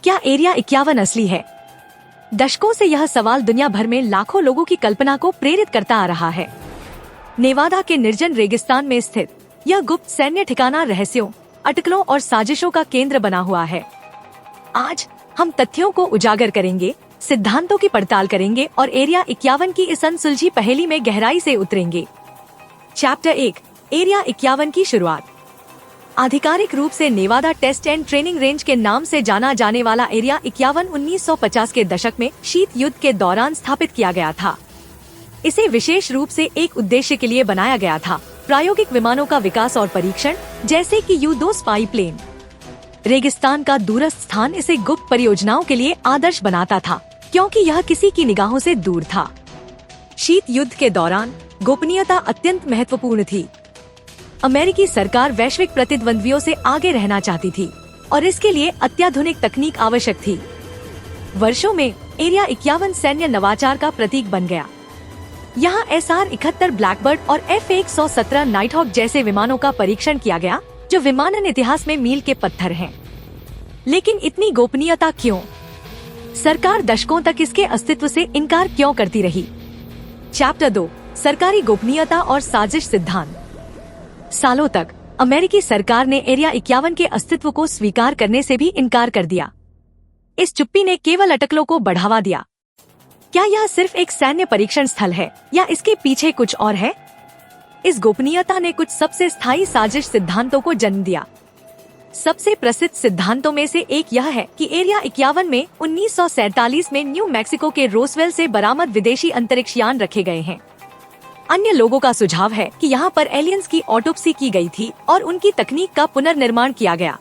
क्या एरिया 51 असली है? दशकों से यह सवाल दुनिया भर में लाखों लोगों की कल्पना को प्रेरित करता आ रहा है। नेवादा के निर्जन रेगिस्तान में स्थित यह गुप्त सैन्य ठिकाना रहस्यों, अटकलों और साजिशों का केंद्र बना हुआ है। आज हम तथ्यों को उजागर करेंगे, सिद्धांतों की पड़ताल करेंगे और एरिया 51 की इस अनसुलझी पहेली में गहराई से उतरेंगे। चैप्टर 1, एरिया 51 की शुरुआत। आधिकारिक रूप से Nevada test and training range के नाम से जाना जाने वाला एरिया 51 1950 के दशक में शीत युद्ध के दौरान स्थापित किया गया था। इसे विशेष रूप से एक उद्देश्य के लिए बनाया गया था, प्रायोगिक विमानों का विकास और परीक्षण, जैसे कि U-2 स्पाई प्लेन। रेगिस्तान का दूरस्थ स्थान इसे गुप्त परियोजनाओं के लिए आदर्श बनाता था, क्योंकि यह किसी की निगाहों से दूर था। शीत युद्ध के दौरान गोपनीयता अत्यंत महत्वपूर्ण थी। अमेरिकी सरकार वैश्विक प्रतिद्वंद्वियों से आगे रहना चाहती थी और इसके लिए अत्याधुनिक तकनीक आवश्यक थी। वर्षों में एरिया 51 सैन्य नवाचार का प्रतीक बन गया। यहाँ SR-71 ब्लैकबर्ड और F-117 नाइटहॉक जैसे विमानों का परीक्षण किया गया, जो विमानन इतिहास में मील के पत्थर हैं। लेकिन इतनी गोपनीयता क्यों? सरकार दशकों तक इसके अस्तित्व से इनकार क्यों करती रही? चैप्टर 2, सरकारी गोपनीयता और साजिश सिद्धांत। सालों तक अमेरिकी सरकार ने एरिया 51 के अस्तित्व को स्वीकार करने से भी इनकार कर दिया। इस चुप्पी ने केवल अटकलों को बढ़ावा दिया। क्या यह सिर्फ एक सैन्य परीक्षण स्थल है या इसके पीछे कुछ और है? इस गोपनीयता ने कुछ सबसे स्थायी साजिश सिद्धांतों को जन्म दिया। सबसे प्रसिद्ध सिद्धांतों में से एक यह है कि एरिया 51 में 1947 में न्यू मैक्सिको के रोसवेल से बरामद विदेशी अंतरिक्ष यान रखे गए हैं। अन्य लोगों का सुझाव है कि यहाँ पर एलियंस की ऑटोप्सी की गई थी और उनकी तकनीक का पुनर्निर्माण किया गया।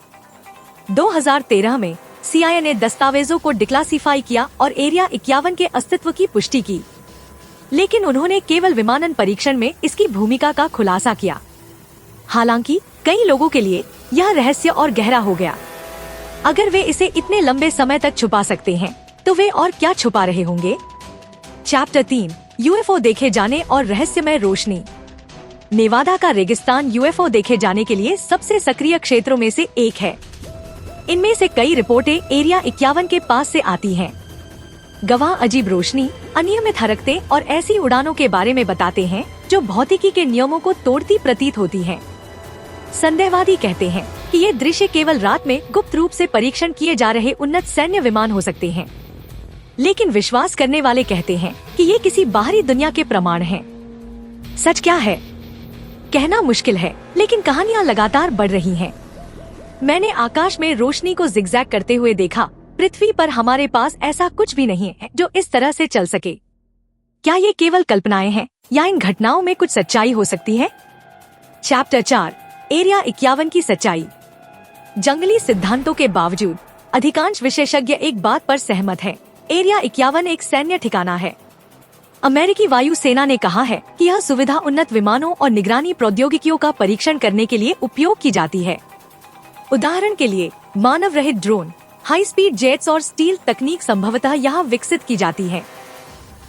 2013 में CIA ने दस्तावेजों को डिक्लासिफाई किया और एरिया 51 के अस्तित्व की पुष्टि की, लेकिन उन्होंने केवल विमानन परीक्षण में इसकी भूमिका का खुलासा किया। हालांकि कई लोगों के लिए यह रहस्य और गहरा हो गया। अगर वे इसे इतने लंबे समय तक छुपा सकते हैं, तो वे और क्या छुपा रहे होंगे? चैप्टर 3, UFO देखे जाने और रहस्यमय रोशनी। नेवादा का रेगिस्तान UFO देखे जाने के लिए सबसे सक्रिय क्षेत्रों में से एक है। इनमें से कई रिपोर्टें एरिया 51 के पास से आती हैं। गवाह अजीब रोशनी, अनियमित हरकतें और ऐसी उड़ानों के बारे में बताते हैं जो भौतिकी के नियमों को तोड़ती प्रतीत होती हैं। संदेहवादी कहते हैं कि ये दृश्य केवल रात में गुप्त रूप से परीक्षण किए जा रहे उन्नत सैन्य विमान हो सकते हैं, लेकिन विश्वास करने वाले कहते हैं कि ये किसी बाहरी दुनिया के प्रमाण हैं। सच क्या है? कहना मुश्किल है, लेकिन कहानियां लगातार बढ़ रही हैं। मैंने आकाश में रोशनी को जिगजैग करते हुए देखा। पृथ्वी पर हमारे पास ऐसा कुछ भी नहीं है जो इस तरह से चल सके। क्या ये केवल कल्पनाएं हैं या इन घटनाओं में कुछ सच्चाई हो सकती है? चैप्टर 4, एरिया 51 की सच्चाई। जंगली सिद्धांतों के बावजूद अधिकांश विशेषज्ञ एक बात पर सहमत है, एरिया 51 एक सैन्य ठिकाना है। अमेरिकी वायुसेना ने कहा है कि यह सुविधा उन्नत विमानों और निगरानी प्रौद्योगिकियों का परीक्षण करने के लिए उपयोग की जाती है। उदाहरण के लिए मानव रहित ड्रोन, हाई स्पीड जेट्स और स्टील तकनीक संभवतः यहाँ विकसित की जाती है।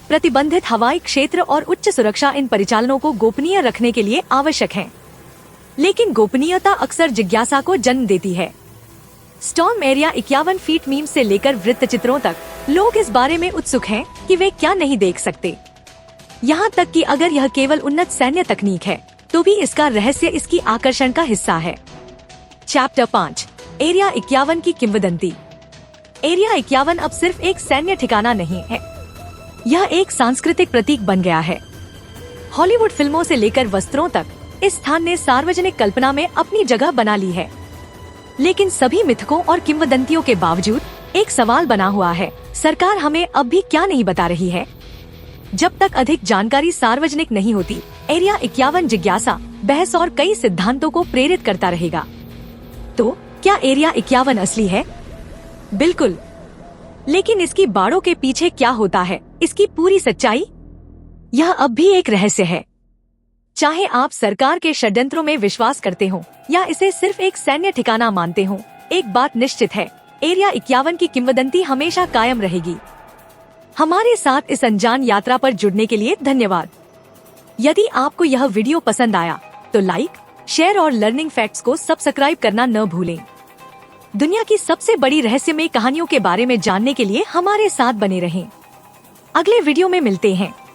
प्रतिबंधित हवाई क्षेत्र और उच्च सुरक्षा इन परिचालनों को गोपनीय रखने के लिए आवश्यक है, लेकिन गोपनीयता अक्सर जिज्ञासा को जन्म देती है। स्टॉर्म एरिया 51 फीट मीम से लेकर वृत्त चित्रों तक लोग इस बारे में उत्सुक हैं कि वे क्या नहीं देख सकते। यहाँ तक कि अगर यह केवल उन्नत सैन्य तकनीक है, तो भी इसका रहस्य इसकी आकर्षण का हिस्सा है। चैप्टर 5, एरिया 51 की किंवदंती। एरिया 51 अब सिर्फ एक सैन्य ठिकाना नहीं है, यह एक सांस्कृतिक प्रतीक बन गया है। हॉलीवुड फिल्मों से लेकर वस्त्रों तक इस स्थान ने सार्वजनिक कल्पना में अपनी जगह बना ली है। लेकिन सभी मिथकों और किंवदंतियों के बावजूद एक सवाल बना हुआ है, सरकार हमें अब भी क्या नहीं बता रही है? जब तक अधिक जानकारी सार्वजनिक नहीं होती, एरिया 51 जिज्ञासा, बहस और कई सिद्धांतों को प्रेरित करता रहेगा। तो क्या एरिया 51 असली है? बिल्कुल, लेकिन इसकी बाड़ों के पीछे क्या होता है, इसकी पूरी सच्चाई? यह अब भी एक रहस्य है। चाहे आप सरकार के षड्यंत्रों में विश्वास करते हो या इसे सिर्फ एक सैन्य ठिकाना मानते हो, एक बात निश्चित है, एरिया 51 की किंवदंती हमेशा कायम रहेगी। हमारे साथ इस अनजान यात्रा पर जुड़ने के लिए धन्यवाद। यदि आपको यह वीडियो पसंद आया तो लाइक, शेयर और लर्निंग फैक्ट्स को सब्सक्राइब करना न भूलें। दुनिया की सबसे बड़ी रहस्यमय कहानियों के बारे में जानने के लिए हमारे साथ बने रहें। अगले वीडियो में मिलते हैं।